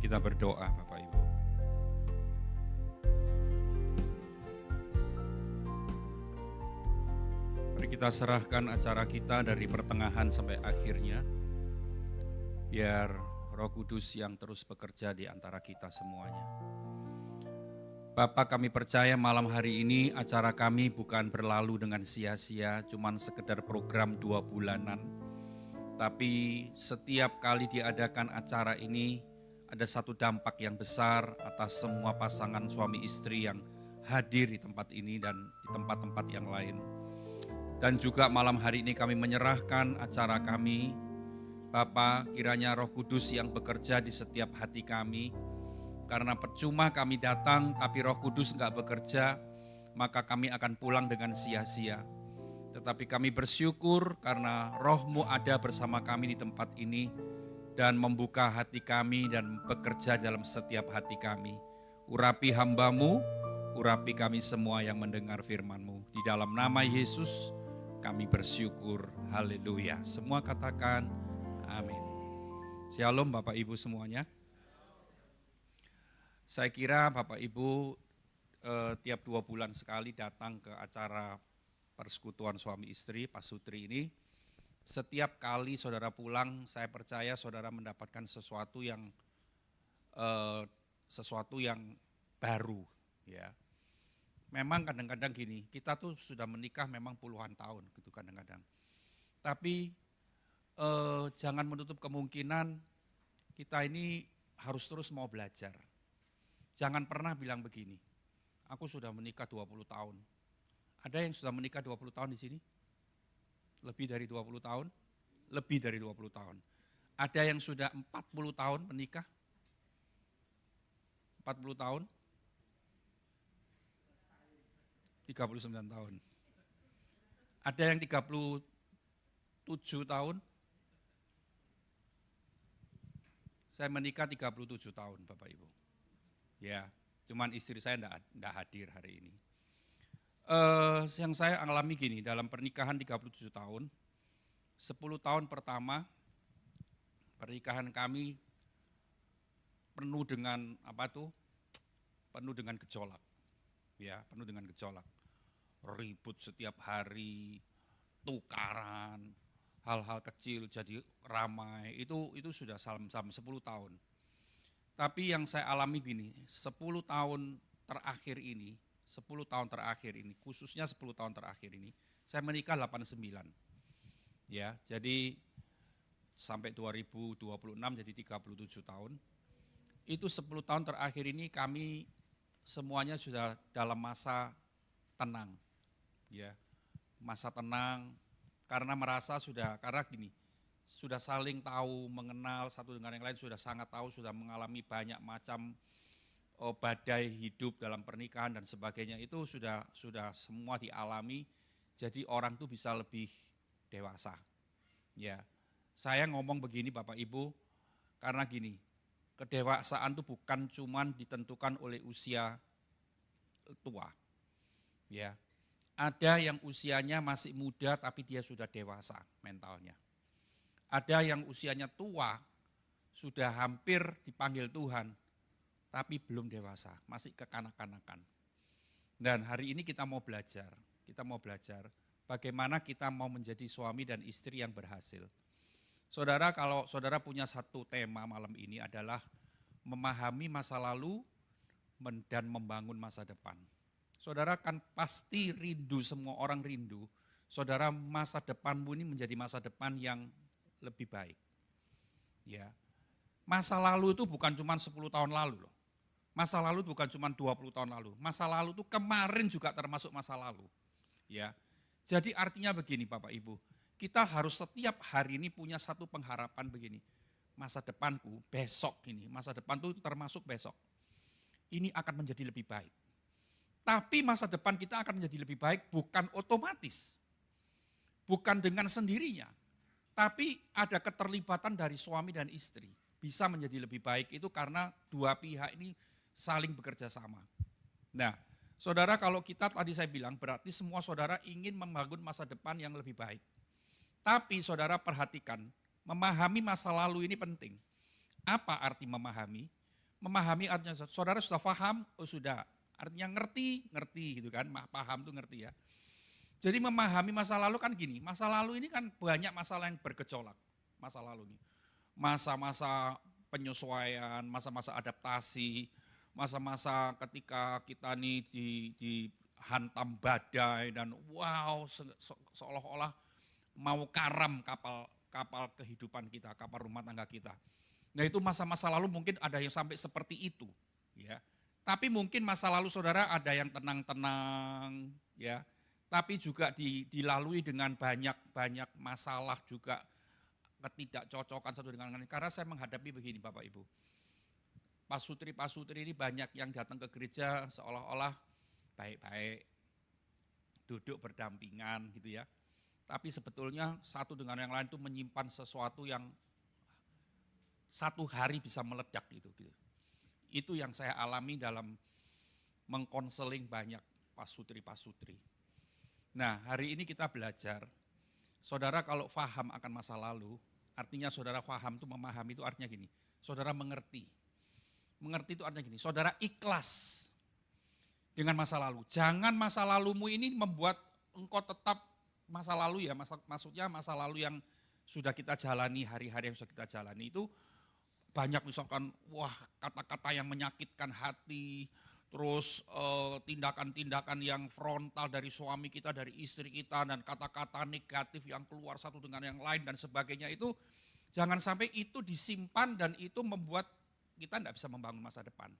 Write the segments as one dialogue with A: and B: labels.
A: kita berdoa Bapak Ibu. Mari kita serahkan acara kita dari pertengahan sampai akhirnya. Biar Roh Kudus yang terus bekerja di antara kita semuanya. Bapa, kami percaya malam hari ini acara kami bukan berlalu dengan sia-sia, cuman sekedar program 2 bulanan. Tapi setiap kali diadakan acara ini ada satu dampak yang besar atas semua pasangan suami istri yang hadir di tempat ini dan di tempat-tempat yang lain. Dan juga malam hari ini kami menyerahkan acara kami. Bapa, kiranya Roh Kudus yang bekerja di setiap hati kami. Karena percuma kami datang tapi Roh Kudus enggak bekerja, maka kami akan pulang dengan sia-sia. Tetapi kami bersyukur karena Roh-Mu ada bersama kami di tempat ini dan membuka hati kami dan bekerja dalam setiap hati kami. Urapi hamba-Mu, urapi kami semua yang mendengar firman-Mu. Di dalam nama Yesus kami bersyukur. Haleluya. Semua katakan amin. Shalom Bapak Ibu semuanya. Saya kira Bapak Ibu tiap 2 bulan sekali datang ke acara persekutuan suami istri Pak Sutri ini. Setiap kali saudara pulang, saya percaya saudara mendapatkan sesuatu yang baru, ya. Memang kadang-kadang gini, kita tuh sudah menikah memang puluhan tahun gitu kadang-kadang. Tapi jangan menutup kemungkinan kita ini harus terus mau belajar. Jangan pernah bilang begini, aku sudah menikah 20 tahun. Ada yang sudah menikah 20 tahun di sini? Lebih dari 20 tahun? Lebih dari 20 tahun. Ada yang sudah 40 tahun menikah? 40 tahun? 39 tahun. Ada yang 37 tahun? Saya menikah 37 tahun Bapak Ibu. Ya, cuman istri saya enggak hadir hari ini. Yang saya alami gini, dalam pernikahan 37 tahun, 10 tahun pertama pernikahan kami penuh dengan penuh dengan gejolak. Ya, penuh dengan gejolak. Ribut setiap hari, tukaran, hal-hal kecil jadi ramai. Itu sudah sama 10 tahun. Tapi yang saya alami gini, 10 tahun terakhir ini, khususnya 10 tahun terakhir ini, saya menikah 89. Ya, jadi sampai 2026 jadi 37 tahun. Itu 10 tahun terakhir ini kami semuanya sudah dalam masa tenang. Ya. Masa tenang karena merasa karena gini, sudah saling tahu, mengenal satu dengan yang lain, sudah sangat tahu, sudah mengalami banyak macam badai hidup dalam pernikahan dan sebagainya, itu sudah semua dialami, jadi orang tuh bisa lebih dewasa. Ya, saya ngomong begini Bapak Ibu, karena gini, kedewasaan itu bukan cuman ditentukan oleh usia tua. Ya, ada yang usianya masih muda tapi dia sudah dewasa mentalnya. Ada yang usianya tua, sudah hampir dipanggil Tuhan, tapi belum dewasa, masih kekanak-kanakan. Dan hari ini kita mau belajar bagaimana kita mau menjadi suami dan istri yang berhasil. Saudara, kalau saudara punya satu tema malam ini adalah memahami masa lalu dan membangun masa depan. Saudara kan pasti rindu, semua orang rindu, saudara masa depanmu ini menjadi masa depan yang lebih baik. Ya. Masa lalu itu bukan cuma 10 tahun lalu loh. Masa lalu bukan cuma 20 tahun lalu. Masa lalu itu kemarin juga termasuk masa lalu. Ya. Jadi artinya begini Bapak Ibu, kita harus setiap hari ini punya satu pengharapan begini. Masa depanku besok ini, masa depan itu termasuk besok. Ini akan menjadi lebih baik. Tapi masa depan kita akan menjadi lebih baik bukan otomatis. Bukan dengan sendirinya. Tapi ada keterlibatan dari suami dan istri. Bisa menjadi lebih baik itu karena dua pihak ini saling bekerja sama. Nah, saudara, kalau kita tadi saya bilang berarti semua saudara ingin membangun masa depan yang lebih baik. Tapi saudara perhatikan, memahami masa lalu ini penting. Apa arti memahami? Memahami artinya, saudara sudah paham? Oh sudah. Artinya ngerti gitu kan, paham tuh ngerti ya. Jadi memahami masa lalu kan gini, masa lalu ini kan banyak masalah yang bergejolak. Masa lalu ini. Masa-masa penyesuaian, masa-masa adaptasi, masa-masa ketika kita nih dihantam badai dan wow seolah-olah mau karam kapal kehidupan kita, kapal rumah tangga kita. Nah itu masa-masa lalu mungkin ada yang sampai seperti itu, ya. Tapi mungkin masa lalu saudara ada yang tenang-tenang, ya. Tapi juga dilalui dengan banyak masalah juga, ketidakcocokan satu dengan lain. Karena saya menghadapi begini Bapak Ibu, pasutri ini banyak yang datang ke gereja seolah-olah baik-baik, duduk berdampingan gitu ya. Tapi sebetulnya satu dengan yang lain itu menyimpan sesuatu yang satu hari bisa meledak gitu. Itu yang saya alami dalam mengkonseling banyak pasutri. Nah hari ini kita belajar, saudara kalau paham akan masa lalu, artinya saudara paham itu memahami itu artinya gini, saudara mengerti. Mengerti itu artinya gini, saudara ikhlas dengan masa lalu. Jangan masa lalumu ini membuat engkau tetap masa lalu ya, maksudnya masa lalu yang sudah kita jalani, hari-hari yang sudah kita jalani itu banyak misalkan wah kata-kata yang menyakitkan hati, terus tindakan-tindakan yang frontal dari suami kita, dari istri kita, dan kata-kata negatif yang keluar satu dengan yang lain dan sebagainya itu jangan sampai itu disimpan dan itu membuat kita tidak bisa membangun masa depan.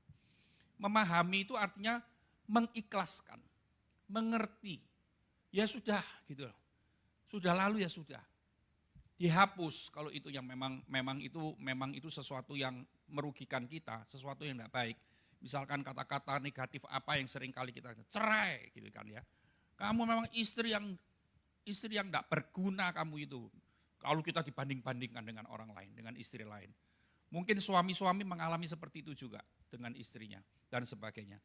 A: Memahami itu artinya mengikhlaskan, mengerti, ya sudah gitu loh, sudah lalu ya sudah. Dihapus kalau itu yang memang itu sesuatu yang merugikan kita, sesuatu yang tidak baik. Misalkan kata-kata negatif apa yang sering kali kita cerai gitu kan ya. Kamu memang istri yang tidak berguna kamu itu. Kalau kita dibanding-bandingkan dengan orang lain, dengan istri lain. Mungkin suami-suami mengalami seperti itu juga dengan istrinya dan sebagainya.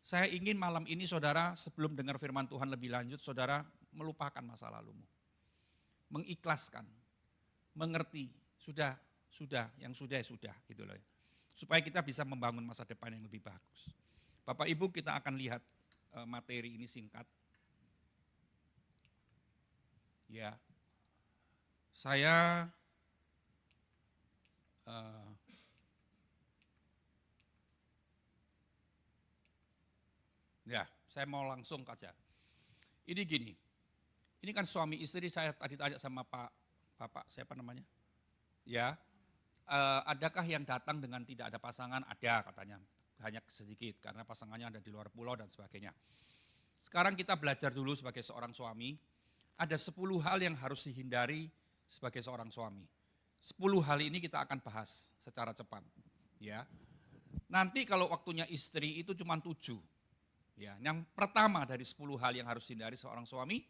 A: Saya ingin malam ini saudara sebelum dengar firman Tuhan lebih lanjut, saudara melupakan masa lalumu. Mengikhlaskan. Mengerti, sudah yang sudah gitu loh ya. Supaya kita bisa membangun masa depan yang lebih bagus. Bapak Ibu kita akan lihat materi ini singkat. Ya, saya mau langsung saja. Ini gini, ini kan suami istri saya tadi tanya sama Bapak, siapa namanya? Ya, adakah yang datang dengan tidak ada pasangan? Ada katanya, hanya sedikit karena pasangannya ada di luar pulau dan sebagainya. Sekarang kita belajar dulu sebagai seorang suami, ada 10 hal yang harus dihindari sebagai seorang suami. 10 hal ini kita akan bahas secara cepat. Ya, nanti kalau waktunya istri itu cuma 7. Ya, yang pertama dari 10 hal yang harus dihindari seorang suami,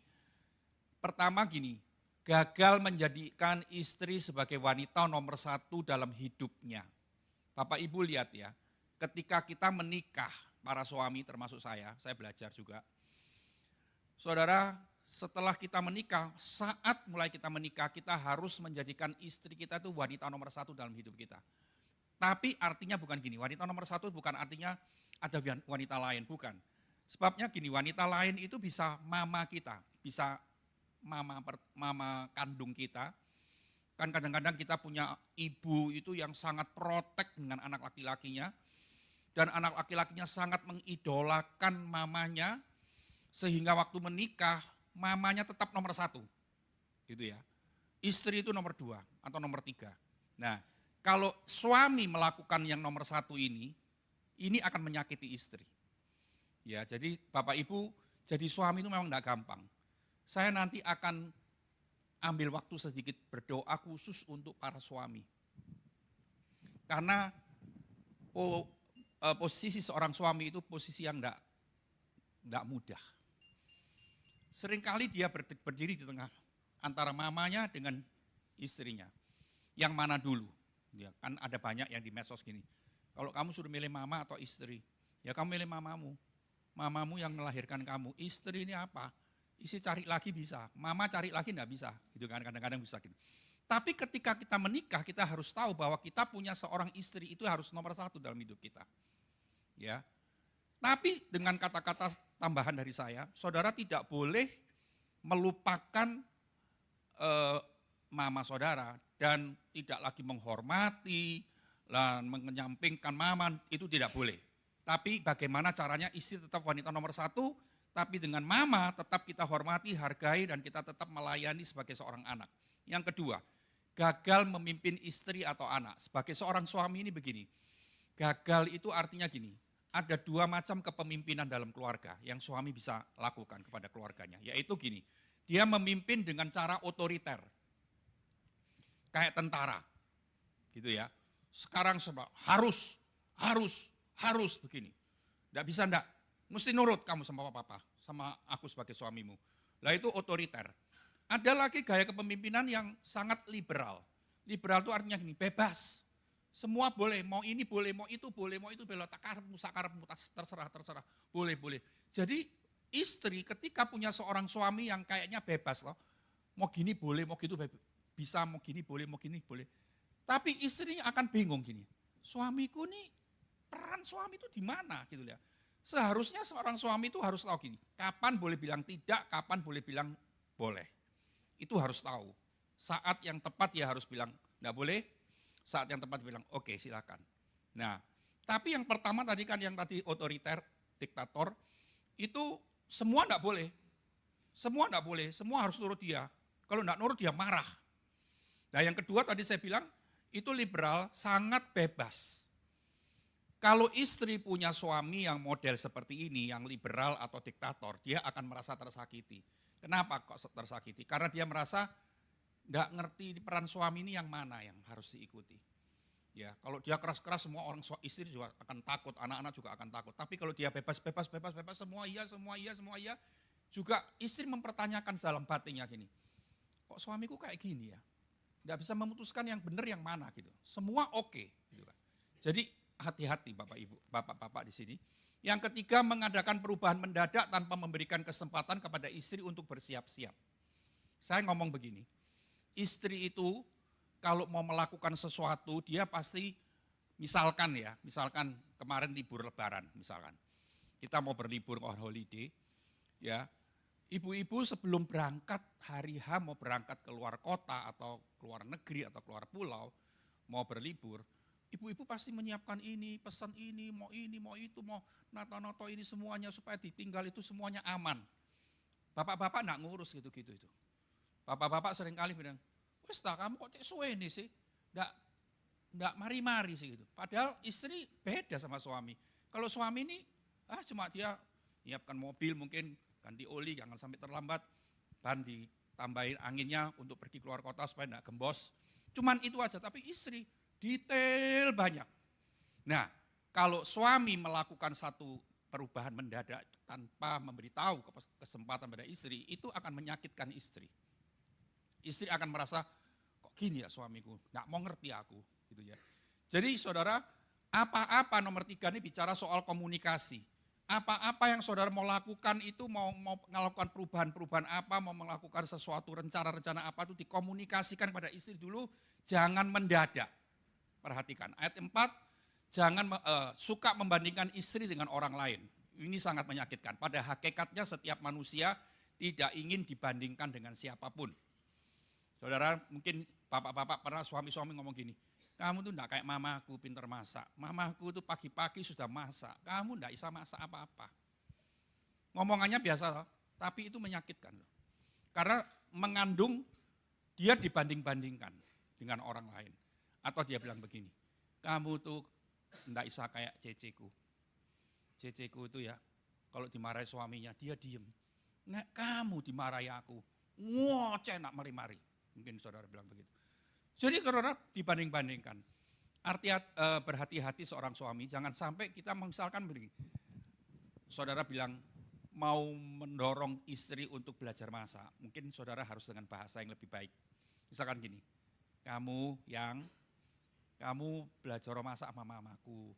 A: pertama gini, gagal menjadikan istri sebagai wanita nomor 1 dalam hidupnya. Bapak Ibu lihat ya, ketika kita menikah, para suami termasuk saya belajar juga. Saudara, setelah kita menikah, saat mulai kita menikah, kita harus menjadikan istri kita itu wanita nomor 1 dalam hidup kita. Tapi artinya bukan gini, wanita nomor 1 bukan artinya ada wanita lain, bukan. Sebabnya gini, wanita lain itu bisa mama kita, bisa mama kandung kita. Kan kadang-kadang kita punya ibu itu yang sangat protek dengan anak laki-lakinya. Dan anak laki-lakinya sangat mengidolakan mamanya. Sehingga waktu menikah, mamanya tetap nomor 1. Gitu ya. Istri itu nomor 2 atau nomor 3. Nah, kalau suami melakukan yang nomor 1 ini akan menyakiti istri. Ya, jadi Bapak Ibu, jadi suami itu memang tidak gampang. Saya nanti akan ambil waktu sedikit berdoa khusus untuk para suami. Karena posisi seorang suami itu posisi yang enggak mudah. Seringkali dia berdiri di tengah antara mamanya dengan istrinya. Yang mana dulu? Ya, kan ada banyak yang di medsos gini. Kalau kamu suruh milih mama atau istri, ya kamu milih mamamu. Mamamu yang melahirkan kamu. Istri ini apa? Isi cari lagi bisa, mama cari lagi enggak bisa, gitu kan kadang-kadang bisa gitu. Tapi ketika kita menikah, kita harus tahu bahwa kita punya seorang istri itu harus nomor satu dalam hidup kita. Ya. Tapi dengan kata-kata tambahan dari saya, saudara tidak boleh melupakan mama saudara dan tidak lagi menghormati dan menyampingkan mama, itu tidak boleh. Tapi bagaimana caranya istri tetap wanita nomor satu, tapi dengan mama tetap kita hormati, hargai, dan kita tetap melayani sebagai seorang anak. Yang kedua, gagal memimpin istri atau anak. Sebagai seorang suami ini begini, gagal itu artinya gini, ada dua macam kepemimpinan dalam keluarga yang suami bisa lakukan kepada keluarganya. Yaitu gini, dia memimpin dengan cara otoriter, kayak tentara, gitu ya. Sekarang sebab harus begini. Enggak bisa enggak, mesti nurut kamu sama papa, sama aku sebagai suamimu. Lah itu otoriter. Ada lagi gaya kepemimpinan yang sangat liberal. Liberal itu artinya gini, bebas. Semua boleh, mau ini boleh, mau itu boleh, sakarepmu, terserah. Boleh. Jadi istri ketika punya seorang suami yang kayaknya bebas loh. Mau gini boleh, mau gitu bisa, mau gini boleh, mau gini boleh. Tapi istrinya akan bingung gini. Suamiku nih, peran suami itu di mana gitu ya. Seharusnya seorang suami itu harus tahu gini, kapan boleh bilang tidak, kapan boleh bilang boleh. Itu harus tahu. Saat yang tepat dia harus bilang enggak boleh, saat yang tepat bilang oke, silakan. Nah, tapi yang pertama tadi kan yang tadi otoriter, diktator, itu semua enggak boleh. Semua enggak boleh, semua harus nurut dia. Kalau enggak nurut dia marah. Nah, yang kedua tadi saya bilang itu liberal, sangat bebas. Kalau istri punya suami yang model seperti ini, yang liberal atau diktator, dia akan merasa tersakiti. Kenapa kok tersakiti? Karena dia merasa enggak ngerti peran suami ini yang mana yang harus diikuti. Ya, kalau dia keras-keras semua orang istri juga akan takut, anak-anak juga akan takut. Tapi kalau dia bebas, semua iya, juga istri mempertanyakan dalam batinnya gini. Kok suamiku kayak gini ya? Enggak bisa memutuskan yang benar yang mana gitu. Semua oke, gitu kan. Jadi hati-hati Bapak Ibu, Bapak-bapak di sini. Yang ketiga, mengadakan perubahan mendadak tanpa memberikan kesempatan kepada istri untuk bersiap-siap. Saya ngomong begini, istri itu kalau mau melakukan sesuatu, dia pasti misalkan kemarin libur lebaran misalkan. Kita mau berlibur on holiday, ya. Ibu-ibu sebelum berangkat hari H mau berangkat ke luar kota atau keluar negeri atau keluar pulau, mau berlibur, ibu-ibu pasti menyiapkan ini, pesan ini, mau itu, mau nato-nato ini semuanya supaya ditinggal itu semuanya aman. Bapak-bapak enggak ngurus gitu-gitu itu. Bapak-bapak seringkali bilang, "Wes tak kamu kok cek suwe nih sih?" Enggak mari-mari sih gitu. Padahal istri beda sama suami. Kalau suami ini cuma dia nyiapkan mobil mungkin ganti oli jangan sampai terlambat, ban ditambahin anginnya untuk pergi keluar kota supaya enggak gembos. Cuman itu aja, tapi istri detail banyak. Nah, kalau suami melakukan satu perubahan mendadak tanpa memberitahu kesempatan pada istri, itu akan menyakitkan istri. Istri akan merasa, kok gini ya suamiku, nggak mau ngerti aku, gitu ya. Jadi saudara, apa-apa nomor 3 ini bicara soal komunikasi. Apa-apa yang saudara mau lakukan itu, mau melakukan perubahan-perubahan apa, mau melakukan sesuatu rencana-rencana apa itu dikomunikasikan pada istri dulu, jangan mendadak. Perhatikan, ayat 4, jangan suka membandingkan istri dengan orang lain. Ini sangat menyakitkan. Pada hakikatnya setiap manusia tidak ingin dibandingkan dengan siapapun. Saudara, mungkin bapak-bapak pernah suami-suami ngomong gini, kamu tuh enggak kayak mamaku pinter masak. Mamaku tuh pagi-pagi sudah masak, kamu enggak bisa masak apa-apa. Ngomongannya biasa, tapi itu menyakitkan. Karena mengandung dia dibanding-bandingkan dengan orang lain. Atau dia bilang begini, kamu tuh enggak bisa kayak ceceku. Ceceku itu ya, kalau dimarahi suaminya, dia diem. Nek kamu dimarahi aku, ngoceh nak mari-mari. Mungkin saudara bilang begitu. Jadi saudara dibanding-bandingkan. Artinya berhati-hati seorang suami, jangan sampai kita misalkan begini. Saudara bilang mau mendorong istri untuk belajar masak. Mungkin saudara harus dengan bahasa yang lebih baik. Misalkan gini, kamu belajar masak sama mamaku.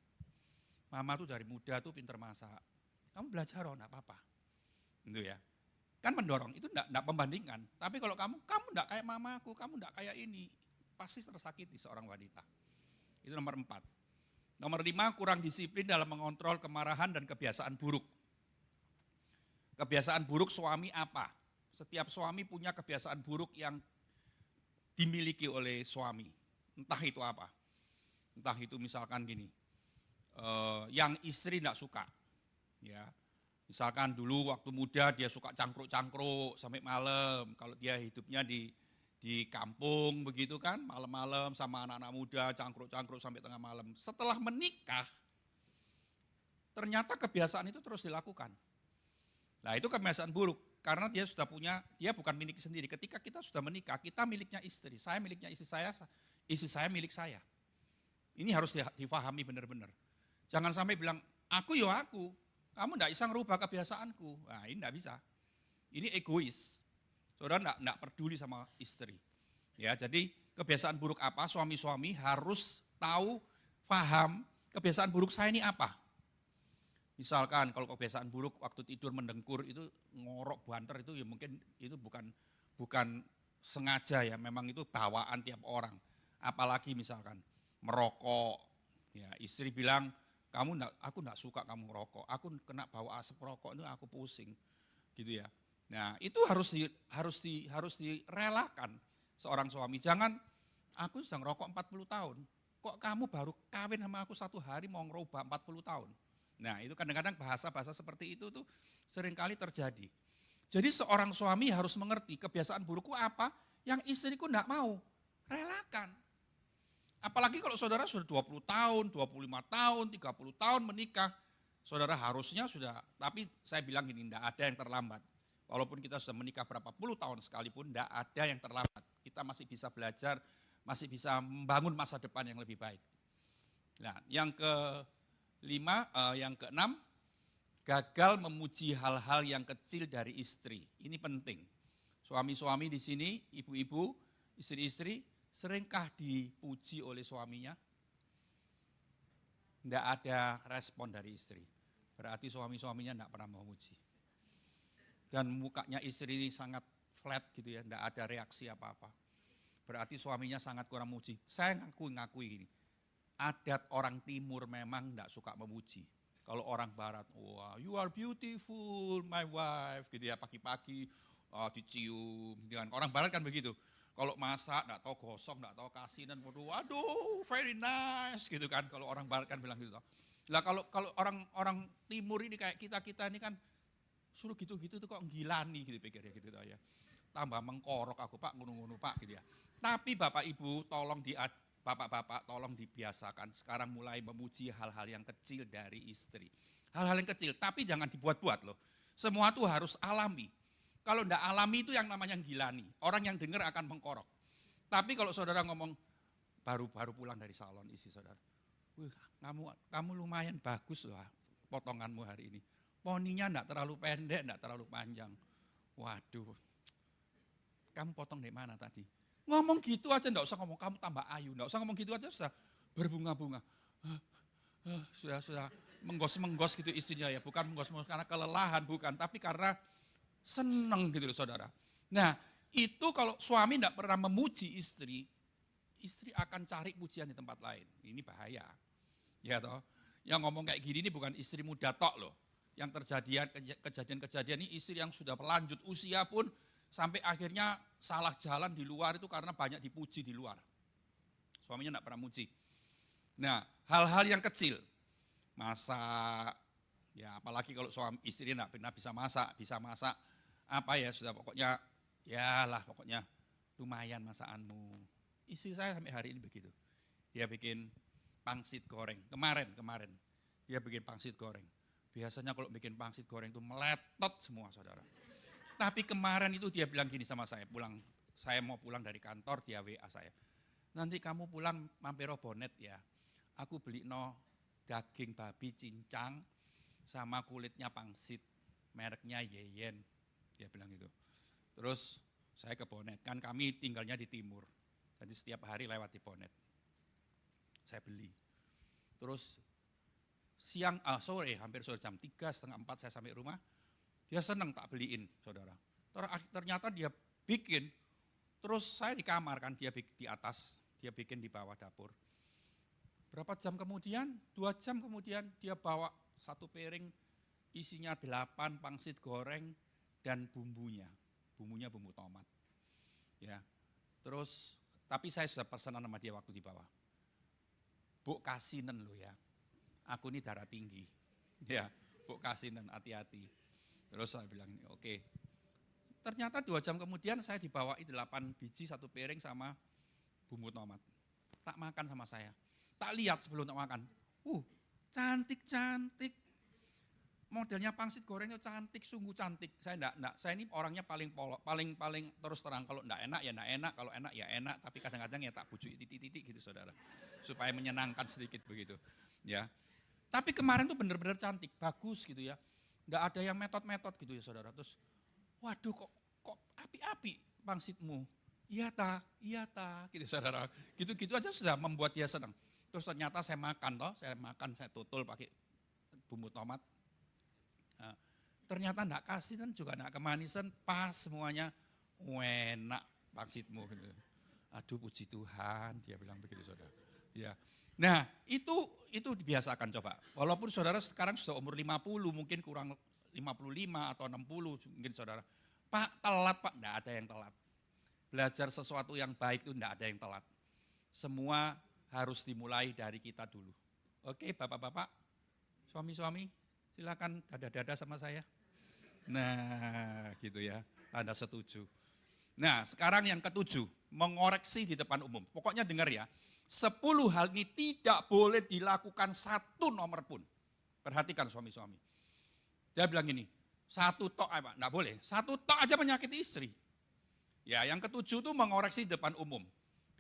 A: Mama tuh dari muda tuh pinter masak. Kamu belajar enggak apa-apa. Gitu ya. Kan mendorong, itu enggak membandingkan. Tapi kalau kamu enggak kayak mamaku, kamu enggak kayak ini. pasti tersakiti seorang wanita. Itu nomor 4. Nomor 5, kurang disiplin dalam mengontrol kemarahan dan kebiasaan buruk. Kebiasaan buruk suami apa? Setiap suami punya kebiasaan buruk yang dimiliki oleh suami. Entah itu apa. Entah itu misalkan gini, yang istri tidak suka. Ya, misalkan dulu waktu muda dia suka cangkruk-cangkruk sampai malam. Kalau dia hidupnya di kampung begitu kan, malam-malam sama anak-anak muda cangkruk-cangkruk sampai tengah malam. Setelah menikah, ternyata kebiasaan itu terus dilakukan. Nah itu kebiasaan buruk, karena dia sudah punya, dia bukan milik sendiri. Ketika kita sudah menikah, kita miliknya istri, saya miliknya istri saya milik saya. Ini harus difahami benar-benar. Jangan sampai bilang, aku ya aku, kamu tidak bisa merubah kebiasaanku. Nah ini tidak bisa, ini egois. Saudara tidak peduli sama istri. Ya, jadi kebiasaan buruk apa, suami-suami harus tahu, paham kebiasaan buruk saya ini apa. Misalkan kalau kebiasaan buruk waktu tidur mendengkur itu ngorok banter itu ya mungkin itu bukan sengaja ya, memang itu bawaan tiap orang. Apalagi misalkan merokok, ya istri bilang aku enggak suka kamu merokok, aku kena bau asap rokok itu aku pusing, gitu ya. Nah itu harus direlakan seorang suami. Jangan aku sudah ngerokok 40 tahun, kok kamu baru kawin sama aku 1 hari mau ngerubah 40 tahun. Nah itu kadang-kadang bahasa-bahasa seperti itu tuh seringkali terjadi. Jadi seorang suami harus mengerti kebiasaan burukku apa yang istriku enggak mau, relakan. Apalagi kalau saudara sudah 20 tahun, 25 tahun, 30 tahun menikah, saudara harusnya sudah, tapi saya bilang gini, enggak ada yang terlambat. Walaupun kita sudah menikah berapa puluh tahun sekalipun, tidak ada yang terlambat. Kita masih bisa belajar, masih bisa membangun masa depan yang lebih baik. Nah, yang keenam, gagal memuji hal-hal yang kecil dari istri. Ini penting. Suami-suami di sini, ibu-ibu, istri-istri, seringkah dipuji oleh suaminya? Tidak ada respon dari istri. Berarti suami-suaminya tidak pernah memuji. Dan mukanya istri ini sangat flat gitu ya, tidak ada reaksi apa-apa. Berarti suaminya sangat kurang memuji. Saya ngakui gini, adat orang timur memang tidak suka memuji. Kalau orang barat, wah you are beautiful my wife, gitu ya, pagi-pagi dicium. Orang barat kan begitu. Kalau masak, tidak tahu gosok, tidak tahu kasih, dan waduh very nice gitu kan. Kalau orang barat kan bilang gitu. Lah kalau orang timur ini kayak kita ini kan, suruh gitu-gitu tuh kok ngilani gitu pikirnya gitu ya. Tambah mengkorok aku Pak, ngunu-ngunu Pak gitu ya. Tapi Bapak Ibu Bapak-bapak tolong dibiasakan sekarang mulai memuji hal-hal yang kecil dari istri. Hal-hal yang kecil, tapi jangan dibuat-buat loh. Semua tuh harus alami. Kalau enggak alami itu yang namanya ngilani. Orang yang dengar akan mengkorok. Tapi kalau saudara ngomong, baru pulang dari salon istri saudara. Wih, kamu lumayan bagus loh potonganmu hari ini. Poninya enggak terlalu pendek, enggak terlalu panjang. Waduh, kamu potong dari mana tadi? Ngomong gitu aja, enggak usah ngomong kamu tambah ayu, enggak usah ngomong gitu aja, sudah berbunga-bunga. Sudah menggos-menggos gitu istrinya ya, bukan menggos-menggos karena kelelahan, bukan, tapi karena seneng gitu loh saudara. Nah itu kalau suami enggak pernah memuji istri akan cari pujian di tempat lain. Ini bahaya. Ya toh, yang ngomong kayak gini ini bukan istri muda tok loh. Yang kejadian-kejadian ini istri yang sudah berlanjut usia pun sampai akhirnya salah jalan di luar itu karena banyak dipuji di luar. Suaminya enggak pernah muji. Nah, hal-hal yang kecil, masak, ya apalagi kalau suami istri enggak pernah bisa masak apa ya sudah pokoknya, ya lah pokoknya lumayan masakanmu. Istri saya sampai hari ini begitu. Dia bikin pangsit goreng, kemarin dia bikin pangsit goreng. Biasanya kalau bikin pangsit goreng itu meletot semua saudara. Tapi kemarin itu dia bilang gini sama saya, saya mau pulang dari kantor, dia WA saya. Nanti kamu pulang mampir Bonet ya, aku beli daging babi cincang sama kulitnya pangsit, mereknya Yeyen, dia bilang gitu. Terus saya ke Bonet, kan kami tinggalnya di timur, jadi setiap hari lewat di Bonet. Saya beli, terus sore, hampir sore jam 3, setengah 4 saya sampai rumah, dia senang tak beliin saudara. Ternyata dia bikin, terus saya di kamar kan, dia di atas dia bikin di bawah dapur. Berapa jam kemudian, 2 jam kemudian dia bawa satu piring isinya 8 pangsit goreng dan bumbunya. Bumbunya bumbu tomat. Ya. Terus, tapi saya sudah pesanan sama dia waktu di bawah. Bu kasinen lo ya, aku ini darah tinggi. Ya, bu kasinen, hati-hati. Terus saya bilang, oke. Ternyata 2 jam kemudian saya dibawain 8 biji satu piring sama bumbu tomat. Tak makan sama saya. Tak lihat sebelum tak makan. Cantik-cantik. Modelnya pangsit gorengnya cantik, sungguh cantik. Saya ini orangnya paling terus terang. Kalau enggak enak ya enggak enak, kalau enak ya enak. Tapi kadang-kadang ya tak bujuk titik-titik gitu saudara. Supaya menyenangkan sedikit begitu. Ya. Tapi kemarin tuh benar-benar cantik, bagus gitu ya. Enggak ada yang metode-metode gitu ya saudara. Terus, waduh kok api-api pangsitmu. Iya ta, gitu saudara. Gitu-gitu aja sudah membuat dia senang. Terus ternyata saya tutul pakai bumbu tomat. Nah, ternyata enggak kasih dan juga enggak kemanisan, pas semuanya enak pangsitmu. Gitu. Aduh puji Tuhan, dia bilang begitu saudara. Ya. Nah itu dibiasakan coba. Walaupun saudara sekarang sudah umur 50, mungkin kurang 55 atau 60 mungkin saudara. Pak telat Pak, enggak ada yang telat. Belajar sesuatu yang baik itu enggak ada yang telat. Semua harus dimulai dari kita dulu. Oke bapak-bapak, suami-suami, silakan dada-dada sama saya. Nah gitu ya, tanda setuju. Nah sekarang yang ketujuh, mengoreksi di depan umum. Pokoknya dengar ya, 10 hal ini tidak boleh dilakukan satu nomor pun. Perhatikan suami-suami. Dia bilang gini, satu tok enggak boleh, satu tok aja menyakiti istri. Ya yang ketujuh itu mengoreksi di depan umum.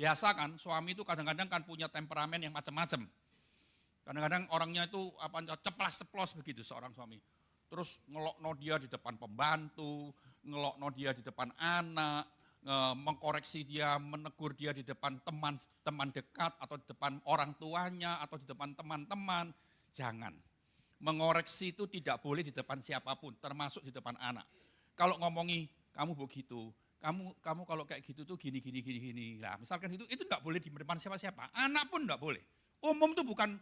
A: Biasa kan suami itu kadang-kadang kan punya temperamen yang macam-macam. Kadang-kadang orangnya itu ceplas-ceplos begitu seorang suami. Terus ngelokno dia di depan pembantu, ngelokno dia di depan anak, mengkoreksi dia, menegur dia di depan teman dekat atau di depan orang tuanya atau di depan teman-teman. Jangan. Mengoreksi itu tidak boleh di depan siapapun, termasuk di depan anak. Kalau ngomongi kamu begitu, kamu kalau kayak gitu tuh gini. Nah, misalkan itu enggak boleh di depan siapa-siapa. Anak pun enggak boleh. Umum tuh bukan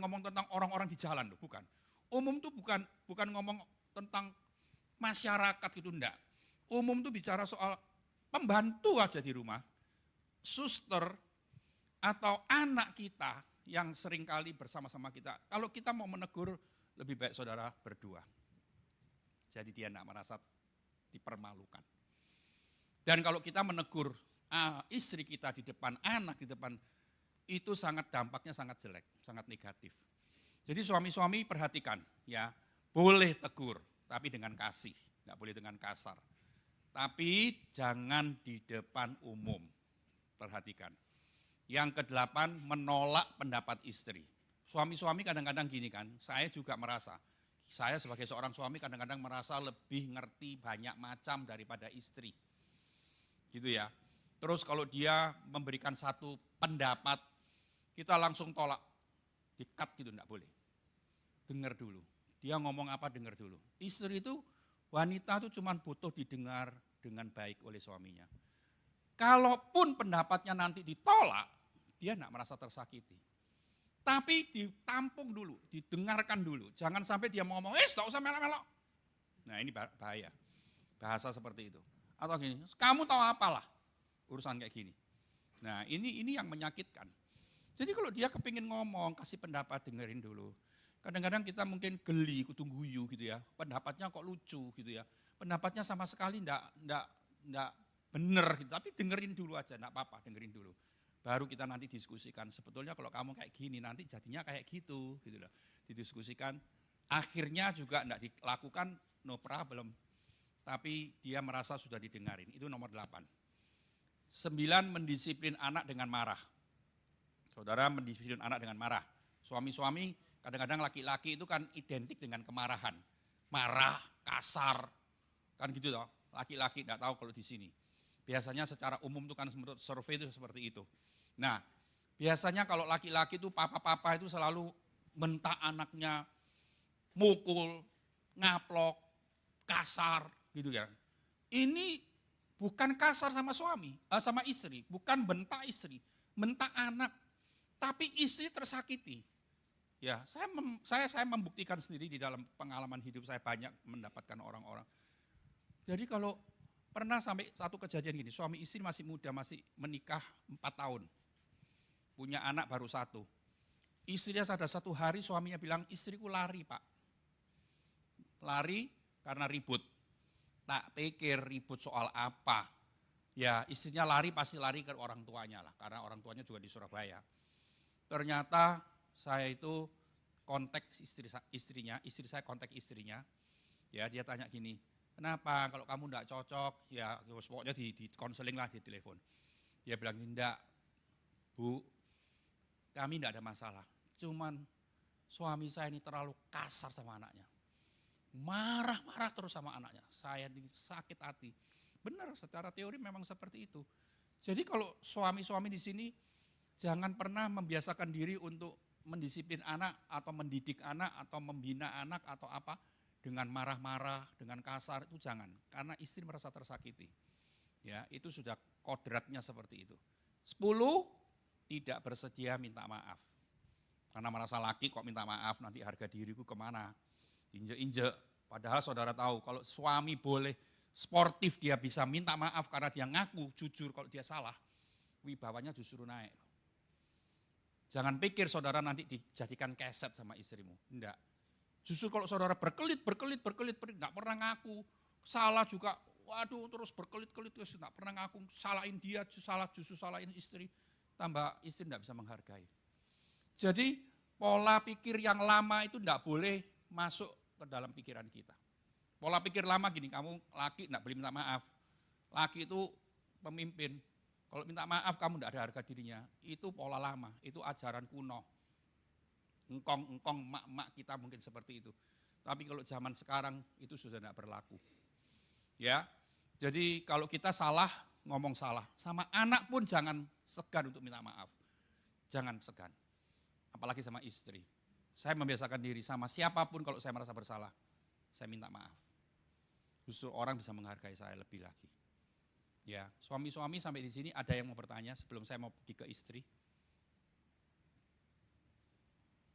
A: ngomong tentang orang-orang di jalan loh, bukan. Umum tuh bukan ngomong tentang masyarakat gitu enggak. Umum tuh bicara soal pembantu aja di rumah. Suster atau anak kita yang seringkali bersama-sama kita. Kalau kita mau menegur, lebih baik saudara berdua. Jadi dia enggak merasa dipermalukan. Dan kalau kita menegur istri kita di depan anak, di depan itu dampaknya sangat jelek, sangat negatif. Jadi suami-suami perhatikan ya, boleh tegur tapi dengan kasih, enggak boleh dengan kasar. Tapi jangan di depan umum. Perhatikan. Yang ke-8, menolak pendapat istri. Suami-suami kadang-kadang gini kan, saya juga merasa, saya sebagai seorang suami kadang-kadang merasa lebih ngerti banyak macam daripada istri. Gitu ya. Terus kalau dia memberikan satu pendapat, kita langsung tolak. Di-cut gitu, enggak boleh. Dengar dulu. Dia ngomong apa, dengar dulu. Istri itu, wanita itu cuma butuh didengar dengan baik oleh suaminya. Kalaupun pendapatnya nanti ditolak, dia enggak merasa tersakiti. Tapi ditampung dulu, didengarkan dulu. Jangan sampai dia mau ngomong, enggak usah melok-melok. Nah ini bahaya. Bahasa seperti itu. Atau gini, kamu tahu apalah urusan kayak gini. Nah ini yang menyakitkan. Jadi kalau dia kepingin ngomong, kasih pendapat, dengerin dulu. Kadang-kadang kita mungkin geli, kudu guyu gitu ya. Pendapatnya kok lucu gitu ya. Pendapatnya sama sekali enggak benar gitu. Tapi dengerin dulu aja, enggak apa-apa, dengerin dulu. Baru kita nanti diskusikan. Sebetulnya kalau kamu kayak gini, nanti jadinya kayak gitu loh. Didiskusikan. Akhirnya juga enggak dilakukan, no problem. Tapi dia merasa sudah didengarin. Itu nomor 8. 9, mendisiplin anak dengan marah. Saudara mendisiplin anak dengan marah. Suami-suami, kadang-kadang laki-laki itu kan identik dengan kemarahan. Marah, kasar, kan gitu toh. Laki-laki enggak tahu kalau di sini. Biasanya secara umum itu kan menurut survei itu seperti itu. Nah, biasanya kalau laki-laki itu papa-papa itu selalu mentak anaknya, mukul, ngaplok, kasar gitu ya. Ini bukan kasar sama sama istri, bukan bentak istri, bentak anak, tapi istri tersakiti. Ya, saya membuktikan sendiri di dalam pengalaman hidup saya banyak mendapatkan orang-orang. Jadi kalau pernah sampai satu kejadian gini, suami istri masih muda, masih menikah 4 tahun, punya anak baru 1. Istrinya ada satu hari suaminya bilang, istriku lari Pak. Lari karena ribut. Tak pikir ribut soal apa. Ya istrinya lari pasti lari ke orang tuanya lah, karena orang tuanya juga di Surabaya. Ternyata saya itu kontak istrinya, istri saya kontak istrinya, ya dia tanya gini, kenapa kalau kamu enggak cocok, ya pokoknya di konseling lah, di telepon. Dia bilang, enggak Bu, kami enggak ada masalah, cuman suami saya ini terlalu kasar sama anaknya. Marah-marah terus sama anaknya, saya sakit hati. Benar, secara teori memang seperti itu. Jadi kalau suami-suami di sini, jangan pernah membiasakan diri untuk mendisiplin anak atau mendidik anak atau membina anak atau apa dengan marah-marah, dengan kasar, itu jangan. Karena istri merasa tersakiti. Ya, itu sudah kodratnya seperti itu. 10, tidak bersedia minta maaf. Karena merasa laki kok minta maaf, nanti harga diriku kemana? Injek-injek. Padahal saudara tahu kalau suami boleh sportif, dia bisa minta maaf karena dia ngaku jujur kalau dia salah, wibawanya justru naik. Jangan pikir saudara nanti dijadikan keset sama istrimu. Enggak. Justru kalau saudara berkelit, enggak pernah ngaku. Salah juga, waduh terus berkelit-kelit, terus enggak pernah ngaku. Salahin dia, justru salahin istri. Tambah istri enggak bisa menghargai. Jadi pola pikir yang lama itu enggak boleh masuk ke dalam pikiran kita. Pola pikir lama gini, kamu laki enggak boleh minta maaf. Laki itu pemimpin. Kalau minta maaf kamu tidak ada harga dirinya, itu pola lama, itu ajaran kuno. Engkong, mak-mak kita mungkin seperti itu. Tapi kalau zaman sekarang itu sudah tidak berlaku. Ya, jadi kalau kita salah, ngomong salah. Sama anak pun jangan segan untuk minta maaf. Jangan segan. Apalagi sama istri. Saya membiasakan diri sama siapapun kalau saya merasa bersalah, saya minta maaf. Justru orang bisa menghargai saya lebih lagi. Ya, suami-suami sampai di sini ada yang mau bertanya sebelum saya mau pergi ke istri?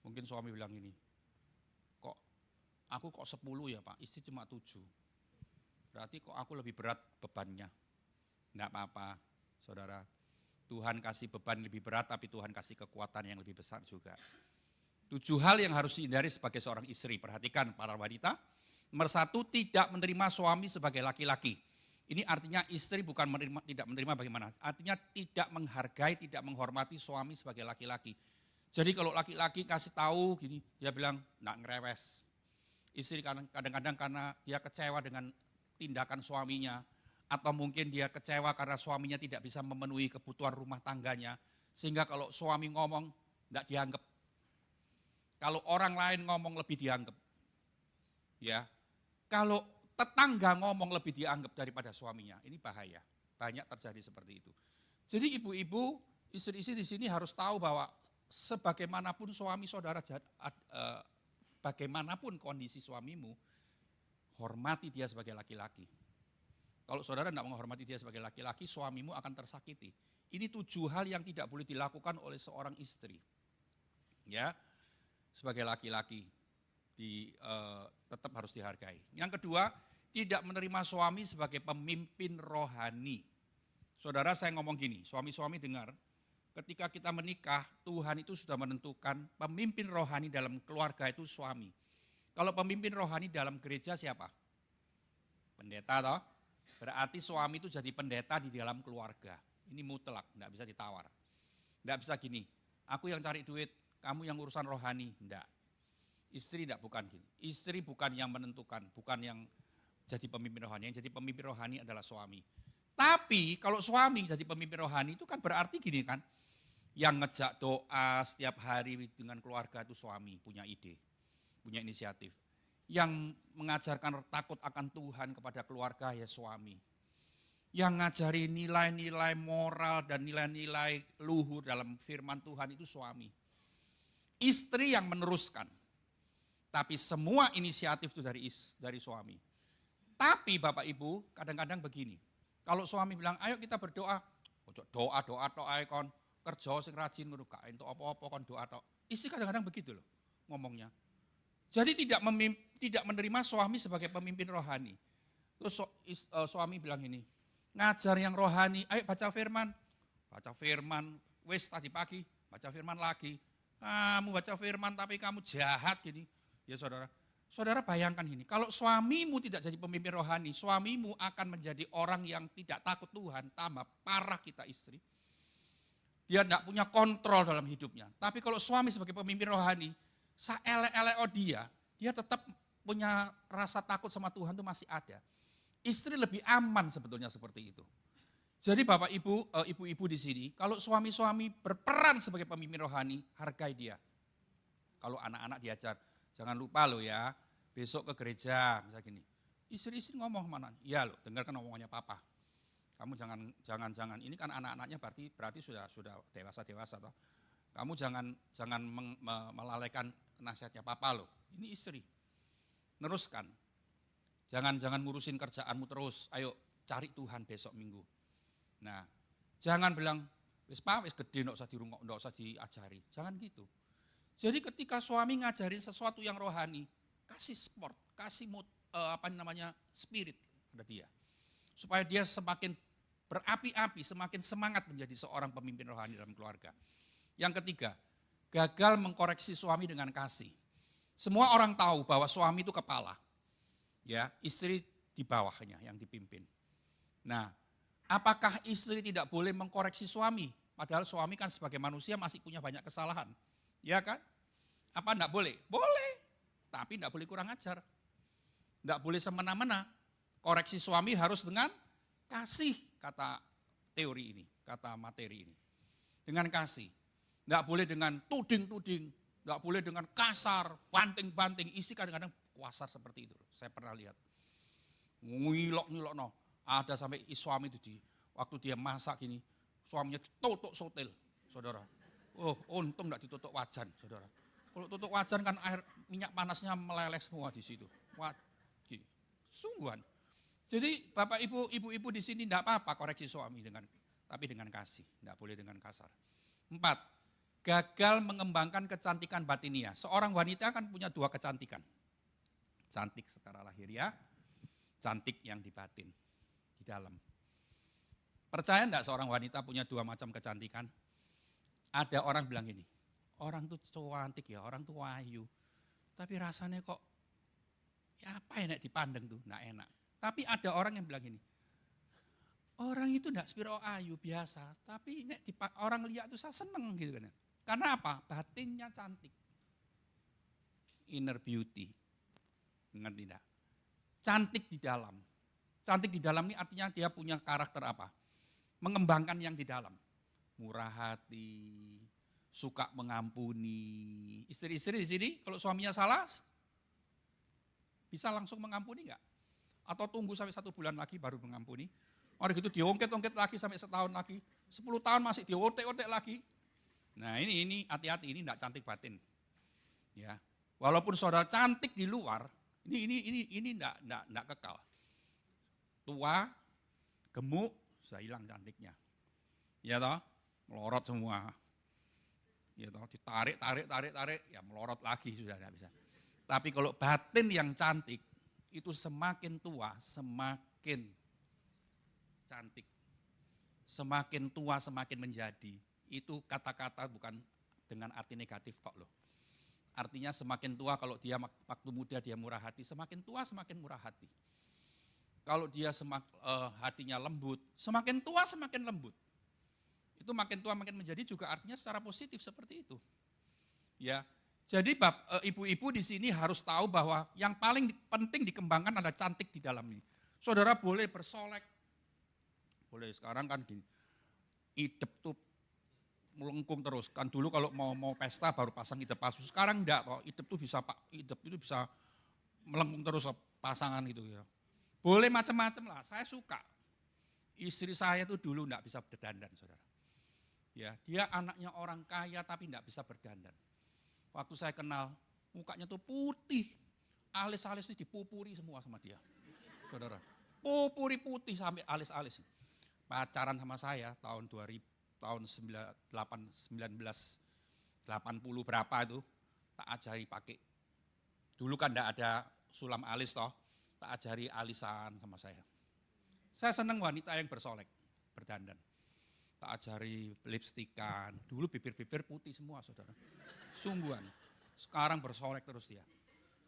A: Mungkin suami bilang ini, aku kok 10 ya Pak, istri cuma 7. Berarti kok aku lebih berat bebannya. Enggak apa-apa, saudara. Tuhan kasih beban lebih berat, tapi Tuhan kasih kekuatan yang lebih besar juga. 7 hal yang harus dihindari sebagai seorang istri. Perhatikan para wanita. Nomor 1, tidak menerima suami sebagai laki-laki. Ini artinya istri bukan tidak menerima bagaimana. Artinya tidak menghargai, tidak menghormati suami sebagai laki-laki. Jadi kalau laki-laki kasih tahu gini, dia bilang enggak ngerewes. Istri kadang-kadang karena dia kecewa dengan tindakan suaminya, atau mungkin dia kecewa karena suaminya tidak bisa memenuhi kebutuhan rumah tangganya, sehingga kalau suami ngomong enggak dianggap. Kalau orang lain ngomong lebih dianggap. Ya. Kalau tetangga ngomong lebih dianggap daripada suaminya, ini bahaya. Banyak terjadi seperti itu. Jadi ibu-ibu, istri-istri di sini harus tahu bahwa sebagaimanapun suami saudara, bagaimanapun kondisi suamimu, hormati dia sebagai laki-laki. Kalau saudara tidak menghormati dia sebagai laki-laki, suamimu akan tersakiti. Ini 7 hal yang tidak boleh dilakukan oleh seorang istri. Ya, sebagai laki-laki tetap harus dihargai. Yang kedua, tidak menerima suami sebagai pemimpin rohani. Saudara, saya ngomong gini, suami-suami dengar, ketika kita menikah, Tuhan itu sudah menentukan pemimpin rohani dalam keluarga itu suami. Kalau pemimpin rohani dalam gereja siapa? Pendeta toh? Berarti suami itu jadi pendeta di dalam keluarga. Ini mutlak, enggak bisa ditawar. Enggak bisa gini, aku yang cari duit, kamu yang urusan rohani, enggak. Istri tidak, bukan gini. Istri bukan yang menentukan, bukan yang jadi pemimpin rohani. Yang jadi pemimpin rohani adalah suami. Tapi kalau suami jadi pemimpin rohani itu kan berarti gini kan, yang ngejak doa setiap hari dengan keluarga itu suami, punya ide, punya inisiatif. Yang mengajarkan takut akan Tuhan kepada keluarga ya suami. Yang ngajari nilai-nilai moral dan nilai-nilai luhur dalam firman Tuhan itu suami. Istri yang meneruskan. Tapi semua inisiatif itu dari suami. Tapi Bapak Ibu kadang-kadang begini, Kalau suami bilang, ayo kita berdoa, ojo doa tok ae kon, kerja sing rajin ngono gak entuk apa-apa kon doa tok. Istri kadang-kadang begitu loh ngomongnya. Jadi tidak menerima suami sebagai pemimpin rohani. Terus suami bilang ini, ngajar yang rohani, ayo baca firman. Baca firman, wis tadi pagi, baca firman lagi. Kamu baca firman tapi kamu jahat gini. Ya saudara, saudara bayangkan ini, kalau suamimu tidak jadi pemimpin rohani, suamimu akan menjadi orang yang tidak takut Tuhan, tambah parah kita istri. Dia tidak punya kontrol dalam hidupnya. Tapi kalau suami sebagai pemimpin rohani, saelek-elek dia tetap punya rasa takut sama Tuhan itu masih ada. Istri lebih aman sebetulnya seperti itu. Jadi Bapak Ibu, ibu-ibu di sini, kalau suami-suami berperan sebagai pemimpin rohani, hargai dia. Kalau anak-anak diajar, jangan lupa loh ya, besok ke gereja, misalnya gini. Istri-istri ngomong mana? Iya loh, dengarkan omongannya papa. Kamu jangan, ini kan anak-anaknya berarti sudah dewasa toh. Kamu jangan melalaikan nasihatnya papa loh. Ini istri. Neruskan. Jangan ngurusin kerjaanmu terus. Ayo cari Tuhan besok minggu. Nah, jangan bilang wis gede ndak usah diajari. Jangan gitu. Jadi ketika suami ngajarin sesuatu yang rohani, kasih support, kasih spirit pada dia. Supaya dia semakin berapi-api, semakin semangat menjadi seorang pemimpin rohani dalam keluarga. Yang ketiga, gagal mengkoreksi suami dengan kasih. Semua orang tahu bahwa suami itu kepala. Ya, istri di bawahnya yang dipimpin. Nah, apakah istri tidak boleh mengkoreksi suami? Padahal suami kan sebagai manusia masih punya banyak kesalahan. Ya kan? Apa enggak boleh? Boleh. Tapi enggak boleh kurang ajar. Enggak boleh semena-mena. Koreksi suami harus dengan kasih, kata teori ini, kata materi ini. Dengan kasih. Enggak boleh dengan tuding-tuding. Enggak boleh dengan kasar, banting-banting. Istri kadang-kadang kasar seperti itu. Saya pernah lihat. Ngilok-ngilok no. Ada sampai suami itu waktu dia masak gini, suaminya ditutuk sotel, saudara. Oh, untung enggak ditutuk wajan, saudara. Kalau tutuk wajan kan air minyak panasnya meleleh semua di situ. Wah, gini. Sungguhan. Jadi Bapak Ibu di sini enggak apa-apa koreksi suami tapi dengan kasih, enggak boleh dengan kasar. 4. Gagal mengembangkan kecantikan batinia. Seorang wanita kan punya 2 kecantikan. Cantik secara lahiriah, cantik yang di batin, di dalam. Percaya enggak seorang wanita punya 2 macam kecantikan? Ada orang bilang gini, orang tuh cantik ya, orang tuh wahyu. Tapi rasanya kok, ya apa ya nek dipandang tuh, enggak enak. Tapi ada orang yang bilang gini, orang itu enggak spiro ayu biasa, tapi nek orang lihat tuh saya seneng gitu kan. Karena apa? Batinnya cantik. Inner beauty. Ngerti enggak? Cantik di dalam. Cantik di dalam ini artinya dia punya karakter apa? Mengembangkan yang di dalam. Murah hati, suka mengampuni. Istri-istri di sini kalau suaminya salah, bisa langsung mengampuni enggak? Atau tunggu sampai 1 bulan lagi baru mengampuni? Orang gitu diongket-ongket lagi sampai 1 tahun lagi. 10 tahun masih diotek-otek lagi. Nah ini hati-hati, ini enggak cantik batin. Ya, walaupun saudara cantik di luar, ini enggak kekal. Tua, gemuk, sudah hilang cantiknya. Ya toh, melorot semua. Ya toh, ditarik, ya melorot lagi sudah enggak bisa. Tapi kalau batin yang cantik, itu semakin tua, semakin cantik. Semakin tua, semakin menjadi. Itu kata-kata bukan dengan arti negatif kok loh. Artinya semakin tua kalau dia waktu muda dia murah hati, semakin tua semakin murah hati. Kalau dia hatinya lembut, semakin tua semakin lembut. Itu makin tua makin menjadi juga artinya secara positif seperti itu. Ya. Jadi ibu-ibu di sini harus tahu bahwa yang paling penting dikembangkan adalah cantik di dalam ini. Saudara boleh bersolek. Boleh sekarang kan idep tuh melengkung terus. Kan dulu kalau mau pesta baru pasang idep palsu. Sekarang enggak toh. Idep itu bisa melengkung terus pasangan gitu ya. Boleh macam-macam lah. Saya suka. Istri saya tuh dulu enggak bisa berdandan, saudara. Ya, dia anaknya orang kaya tapi enggak bisa berdandan. Waktu saya kenal, mukanya tuh putih. Alis-alisnya dipupuri semua sama dia. Saudara. pupuri putih sampai alis-alis. Pacaran sama saya tahun 2000, tahun 1980 berapa itu, tak ajari pakai. Dulu kan enggak ada sulam alis toh, tak ajari alisan sama saya. Saya senang wanita yang bersolek, berdandan. Tak ajari lipstikan, dulu bibir-bibir putih semua saudara. Sungguhan, sekarang bersolek terus dia.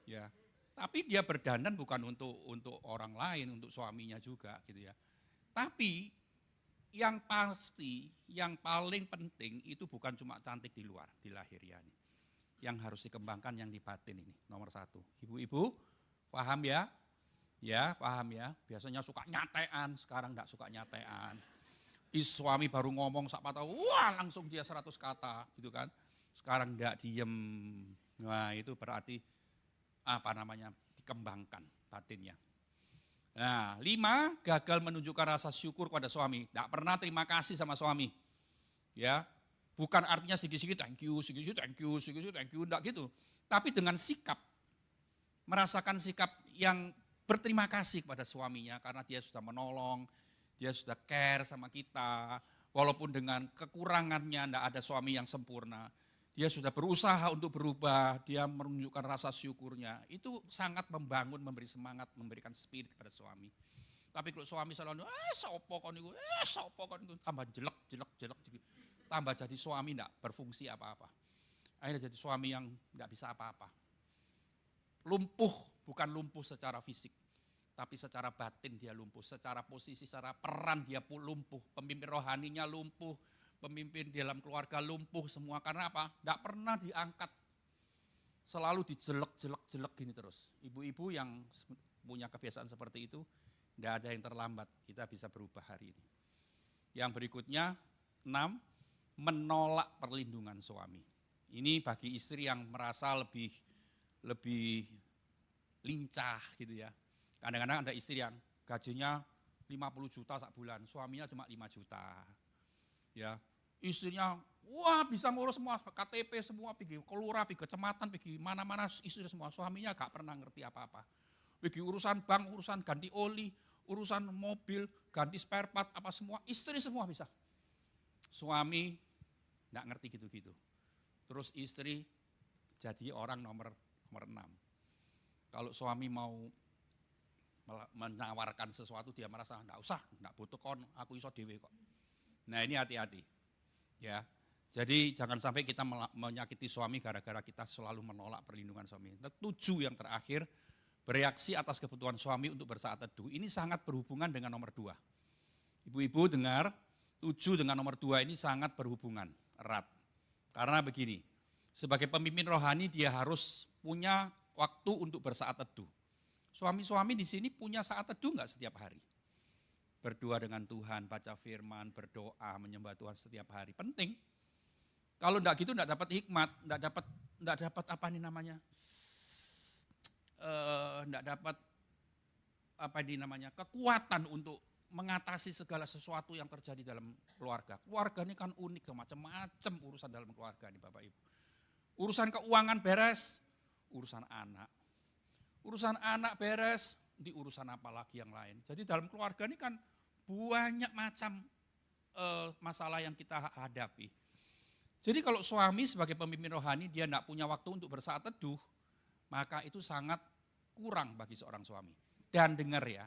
A: Ya, tapi dia berdandan bukan untuk orang lain, untuk suaminya juga gitu ya. Tapi yang pasti, yang paling penting itu bukan cuma cantik di luar, di lahiriah ini. Yang harus dikembangkan yang di batin ini, nomor 1. Ibu-ibu, paham ya? Ya, paham ya. Biasanya suka nyatean, sekarang enggak suka nyatean. Suami baru ngomong sak patah, wah langsung dia 100 kata gitu kan. Sekarang enggak diem. Nah, itu berarti dikembangkan batinnya. Nah, 5, gagal menunjukkan rasa syukur pada suami. Enggak pernah terima kasih sama suami. Ya, bukan artinya sedikit-sedikit thank you, sedikit-sedikit thank you, sedikit-sedikit thank you, enggak gitu. Tapi dengan sikap, merasakan sikap yang berterima kasih kepada suaminya karena dia sudah menolong, dia sudah care sama kita, walaupun dengan kekurangannya, enggak ada suami yang sempurna. Dia sudah berusaha untuk berubah, dia menunjukkan rasa syukurnya. Itu sangat membangun, memberi semangat, memberikan spirit kepada suami. Tapi kalau suami selalu, sopo kon niku, tambah jelek, tambah jadi suami enggak berfungsi apa-apa. Akhirnya jadi suami yang enggak bisa apa-apa. Lumpuh, bukan lumpuh secara fisik, tapi secara batin dia lumpuh, secara posisi, secara peran dia pun lumpuh, pemimpin rohaninya lumpuh, pemimpin di dalam keluarga lumpuh semua. Karena apa? Tidak pernah diangkat, selalu dijelek gini terus. Ibu-ibu yang punya kebiasaan seperti itu, tidak ada yang terlambat, kita bisa berubah hari ini. Yang berikutnya, 6, menolak perlindungan suami. Ini bagi istri yang merasa lebih lincah gitu ya. Kadang-kadang ada istri yang gajinya 50 juta sak bulan, suaminya cuma 5 juta. Ya, istrinya wah bisa ngurus semua KTP semua, pergi ke lurah, pergi ke kecamatan, pergi mana-mana istri semua, suaminya gak pernah ngerti apa-apa. Pergi urusan bank, urusan ganti oli, urusan mobil, ganti spare part apa semua, istri semua bisa. Suami gak ngerti gitu-gitu. Terus istri jadi orang nomor 6. Kalau suami mau menawarkan sesuatu dia merasa enggak usah, enggak butuh kon, aku iso dhewe kok. Nah, ini hati-hati. Ya. Jadi jangan sampai kita menyakiti suami gara-gara kita selalu menolak perlindungan suami. 7 yang terakhir, bereaksi atas kebutuhan suami untuk bersaat teduh. Ini sangat berhubungan dengan nomor 2. Ibu-ibu dengar, 7 dengan nomor 2 ini sangat berhubungan erat. Karena begini, sebagai pemimpin rohani dia harus punya waktu untuk bersaat teduh. Suami-suami di sini punya saat teduh enggak setiap hari? Berdoa dengan Tuhan, baca firman, berdoa, menyembah Tuhan setiap hari. Penting. Kalau enggak gitu enggak dapat hikmat, enggak dapat apa ini namanya? Enggak dapat apa ini namanya? Kekuatan untuk mengatasi segala sesuatu yang terjadi dalam keluarga. Keluarga ini kan unik, macam-macam urusan dalam keluarga ini Bapak Ibu. Urusan keuangan beres, urusan anak. Urusan anak beres, di urusan apa lagi yang lain. Jadi dalam keluarga ini kan banyak macam masalah yang kita hadapi. Jadi kalau suami sebagai pemimpin rohani dia tidak punya waktu untuk bersaat teduh, maka itu sangat kurang bagi seorang suami. Dan dengar ya,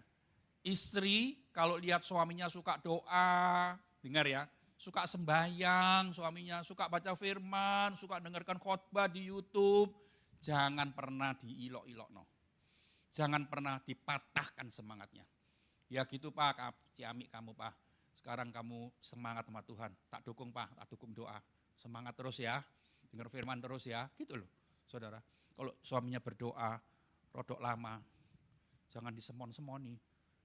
A: istri kalau lihat suaminya suka doa, dengar ya, suka sembahyang, suaminya suka baca firman, suka dengarkan khotbah di YouTube, jangan pernah diilok-ilok. Jangan pernah dipatahkan semangatnya. Ya gitu Pak, ciamik kamu Pak. Sekarang kamu semangat sama Tuhan. Tak dukung Pak, tak dukung doa. Semangat terus ya, dengar firman terus ya. Gitu loh saudara. Kalau suaminya berdoa, rodok lama, jangan disemon-semoni.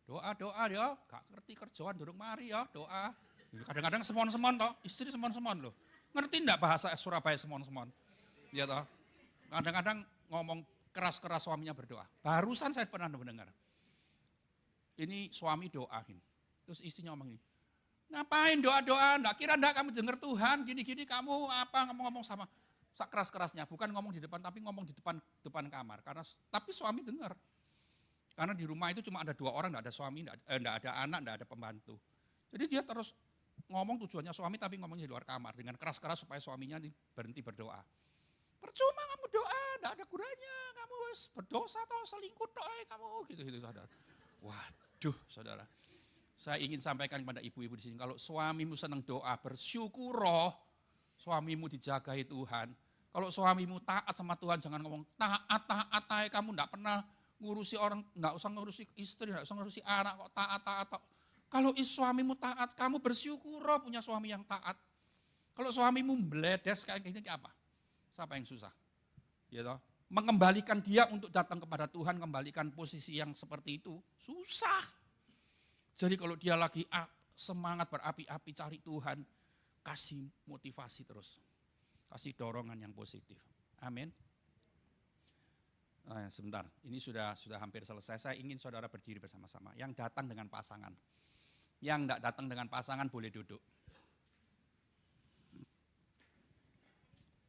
A: Doa ya, gak ngerti kerjaan durung mari ya, doa. Kadang-kadang semon-semon toh, istri semon-semon loh. Ngerti enggak bahasa Surabaya semon-semon? Ya toh. Kadang-kadang ngomong keras-keras suaminya berdoa. Barusan saya pernah mendengar. Ini suami doain. Terus istrinya ngomong ini, ngapain doa-doa? Enggak kira enggak kamu dengar Tuhan, gini-gini kamu apa ngomong sama keras-kerasnya. Bukan ngomong di depan, tapi ngomong di depan kamar. Tapi suami dengar. Karena di rumah itu cuma ada 2 orang, enggak ada suami, enggak ada anak, enggak ada pembantu. Jadi dia terus ngomong tujuannya suami tapi ngomongnya di luar kamar dengan keras-keras supaya suaminya berhenti berdoa. Percuma kamu doa, enggak ada gunanya, kamu berdosa atau selingkuh doa kamu gitu saudara. Waduh saudara, saya ingin sampaikan kepada ibu-ibu di sini, kalau suamimu senang doa, bersyukur suamimu dijagai Tuhan. Kalau suamimu taat sama Tuhan, jangan ngomong taat, kamu enggak pernah ngurusi orang, enggak usah ngurusi istri, enggak usah ngurusi anak kok taat. Kalau suamimu taat, kamu bersyukur punya suami yang taat. Kalau suamimu bledes kayak gini apa? Siapa yang susah? Ya toh? Mengembalikan dia untuk datang kepada Tuhan, kembalikan posisi yang seperti itu, susah. Jadi kalau dia lagi semangat berapi-api cari Tuhan, kasih motivasi terus. Kasih dorongan yang positif. Amin. Sebentar, ini sudah hampir selesai. Saya ingin saudara berdiri bersama-sama. Yang datang dengan pasangan. Yang tidak datang dengan pasangan boleh duduk.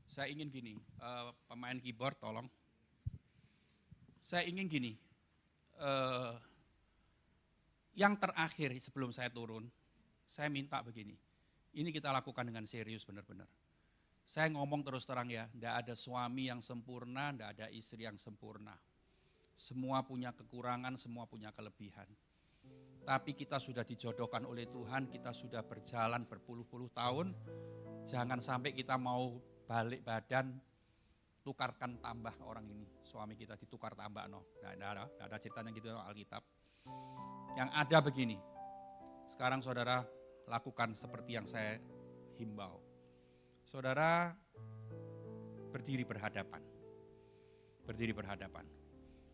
A: Saya ingin gini, pemain keyboard tolong. Saya ingin gini, yang terakhir sebelum saya turun, saya minta begini. Ini kita lakukan dengan serius benar-benar. Saya ngomong terus terang ya, tidak ada suami yang sempurna, tidak ada istri yang sempurna. Semua punya kekurangan, semua punya kelebihan. Tapi kita sudah dijodohkan oleh Tuhan, kita sudah berjalan berpuluh-puluh tahun. Jangan sampai kita mau balik badan, tukarkan tambah orang ini. Suami kita ditukar tambah, Tidak ada ceritanya gitu Alkitab. Yang ada begini, sekarang saudara lakukan seperti yang saya himbau. Saudara berdiri berhadapan. Berdiri berhadapan.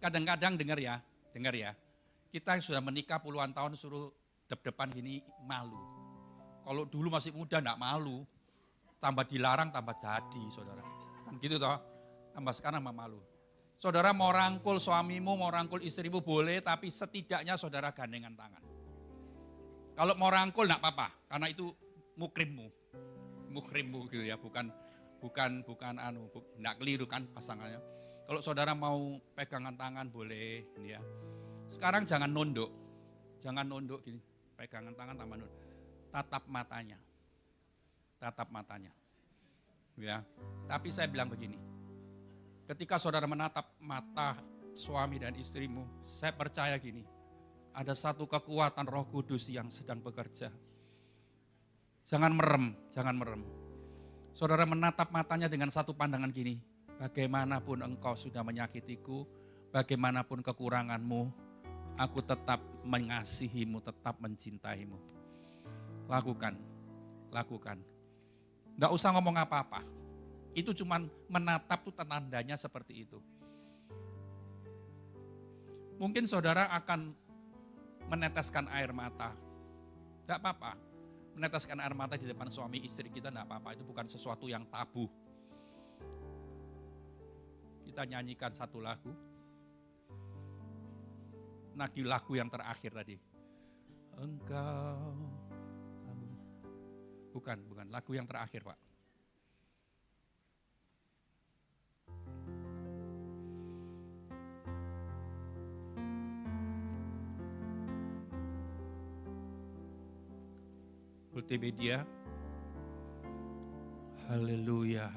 A: Kadang-kadang dengar ya, kita yang sudah menikah puluhan tahun suruh dep-depan gini malu. Kalau dulu masih muda enggak malu, tambah dilarang tambah jadi saudara. Kan gitu toh, tambah sekarang malu. Saudara mau rangkul suamimu, mau rangkul istrimu boleh, tapi setidaknya saudara gandengan tangan. Kalau mau rangkul enggak apa-apa, karena itu mukrimmu gitu ya, bukan enggak keliru kan pasangannya. Kalau saudara mau pegangan tangan boleh ya. Sekarang jangan nunduk gini, pegangan tangan tambah nunduk. Tatap matanya. Ya. Tapi saya bilang begini, ketika saudara menatap mata suami dan istrimu, saya percaya gini, ada satu kekuatan Roh Kudus yang sedang bekerja. Jangan merem. Saudara menatap matanya dengan satu pandangan gini, bagaimanapun engkau sudah menyakitiku, bagaimanapun kekuranganmu, aku tetap mengasihimu, tetap mencintaimu. Lakukan. Enggak usah ngomong apa-apa. Itu cuman menatap tuh tandanya seperti itu. Mungkin saudara akan meneteskan air mata. Enggak apa-apa. Meneteskan air mata di depan suami istri kita enggak apa-apa. Itu bukan sesuatu yang tabu. Kita nyanyikan satu lagu. Lagu yang terakhir tadi. Engkau. Bukan. Lagu yang terakhir, Pak. Multimedia. Haleluya,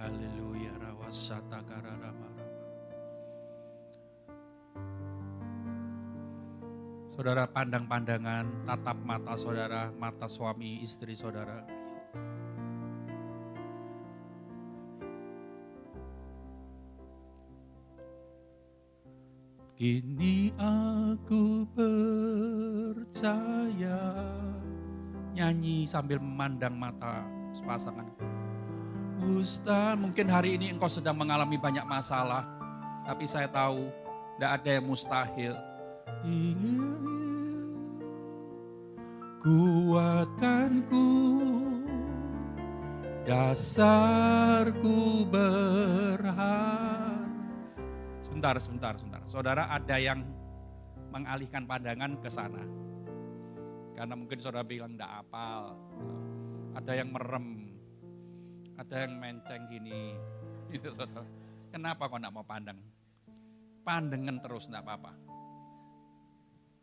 A: rawasata kararama. Saudara pandang pandangan, tatap mata saudara, mata suami istri saudara. Kini aku percaya. Nyanyi sambil memandang mata pasangan. Ustaz, mungkin hari ini engkau sedang mengalami banyak masalah. Tapi saya tahu tidak ada yang mustahil. Kuatkanku, dasarku berharap. Sebentar. Saudara ada yang mengalihkan pandangan ke sana. Karena mungkin saudara bilang enggak hafal. Ada yang merem. Ada yang menceng gini. Gitu, saudara. Kenapa kok enggak mau pandang? Pandangan terus enggak apa-apa.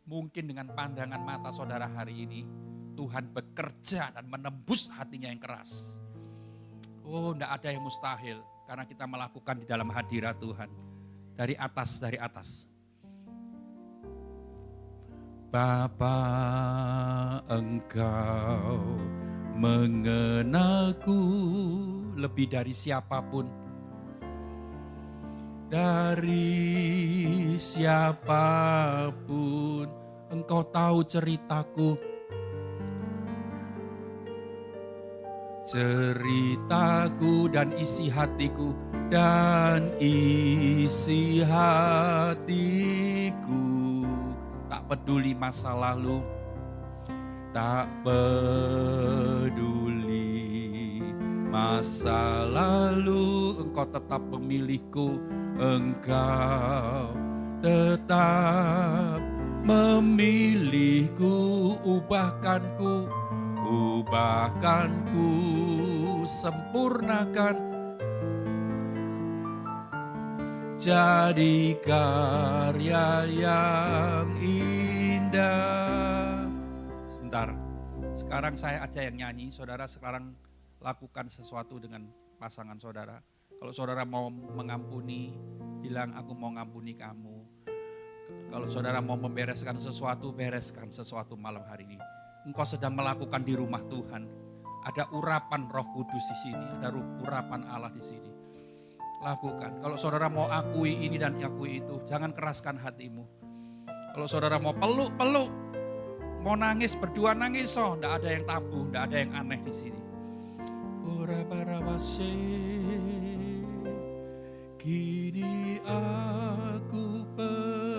A: Mungkin dengan pandangan mata saudara hari ini, Tuhan bekerja dan menembus hatinya yang keras. Oh, enggak ada yang mustahil karena kita melakukan di dalam hadirat Tuhan. Dari atas. Bapa, Engkau mengenalku lebih dari siapapun. Dari siapapun, Engkau tahu ceritaku. Ceritaku dan isi hatiku, dan isi hatiku. Tak peduli masa lalu, tak peduli masa lalu, Engkau tetap pemilihku, Engkau tetap memilihku. Ubahkanku, sempurnakan, jadi karya yang indah. Sebentar, sekarang saya aja yang nyanyi, saudara sekarang lakukan sesuatu dengan pasangan saudara. Kalau saudara mau mengampuni, bilang aku mau ngampuni kamu. Kalau saudara mau membereskan sesuatu, bereskan sesuatu malam hari ini. Engkau sedang melakukan di rumah Tuhan. Ada urapan Roh Kudus di sini, ada urapan Allah di sini. Lakukan. Kalau saudara mau akui ini dan akui itu, jangan keraskan hatimu. Kalau saudara mau peluk, mau nangis, berdua nangis, enggak ada yang tabu, enggak ada yang aneh di sini. Kini aku percaya.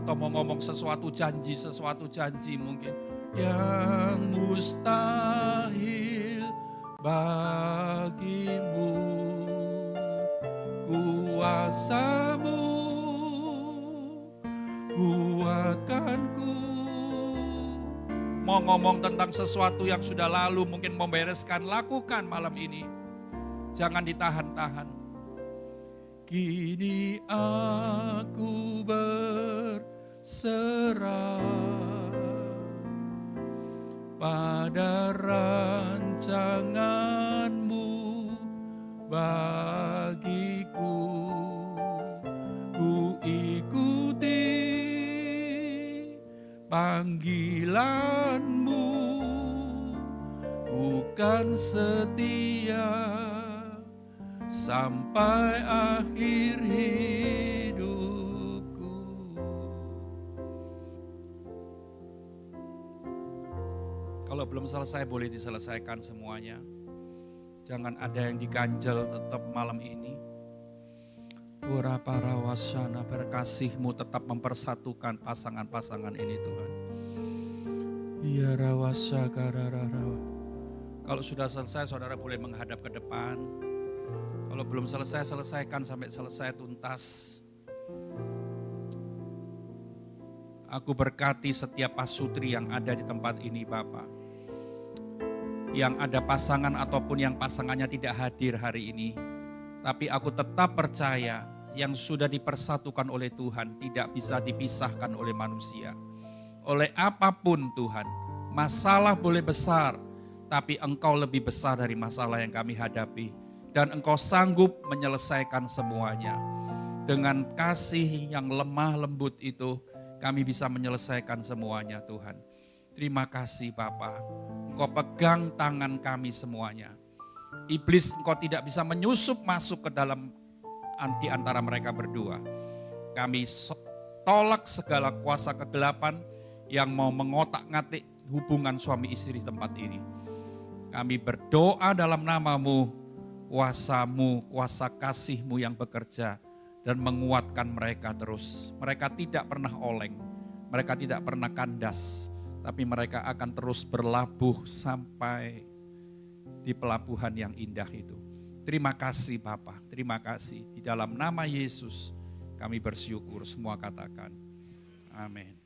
A: Atau mau ngomong sesuatu janji mungkin yang mustahil bagimu, kuasamu kuatkanku. Mau ngomong tentang sesuatu yang sudah lalu, mungkin membereskan, lakukan malam ini. Jangan ditahan-tahan. Kini aku berserah pada rancanganmu bagiku. Ku ikuti panggilanmu, ku kan setia sampai akhir hidupku. Kalau belum selesai boleh diselesaikan semuanya. Jangan ada yang diganjel tetap malam ini. Ura para wasana, berkasih-Mu tetap mempersatukan pasangan-pasangan ini Tuhan. Ya rawasa karararawa. Kalau sudah selesai saudara boleh menghadap ke depan. Kalau belum selesai, selesaikan sampai selesai tuntas. Aku berkati setiap pasutri yang ada di tempat ini Bapa. Yang ada pasangan ataupun yang pasangannya tidak hadir hari ini. Tapi aku tetap percaya yang sudah dipersatukan oleh Tuhan tidak bisa dipisahkan oleh manusia. Oleh apapun Tuhan, masalah boleh besar, tapi Engkau lebih besar dari masalah yang kami hadapi. Dan Engkau sanggup menyelesaikan semuanya. Dengan kasih yang lemah lembut itu, kami bisa menyelesaikan semuanya Tuhan. Terima kasih Bapa. Engkau pegang tangan kami semuanya. Iblis Engkau tidak bisa menyusup masuk ke dalam di antara mereka berdua. Kami tolak segala kuasa kegelapan yang mau mengotak-ngatik hubungan suami istri di tempat ini. Kami berdoa dalam nama-Mu, kuasa-Mu, kuasa kasih-Mu yang bekerja dan menguatkan mereka terus. Mereka tidak pernah oleng, mereka tidak pernah kandas, tapi mereka akan terus berlabuh sampai di pelabuhan yang indah itu. Terima kasih Bapa, terima kasih. Di dalam nama Yesus kami bersyukur, semua katakan amin.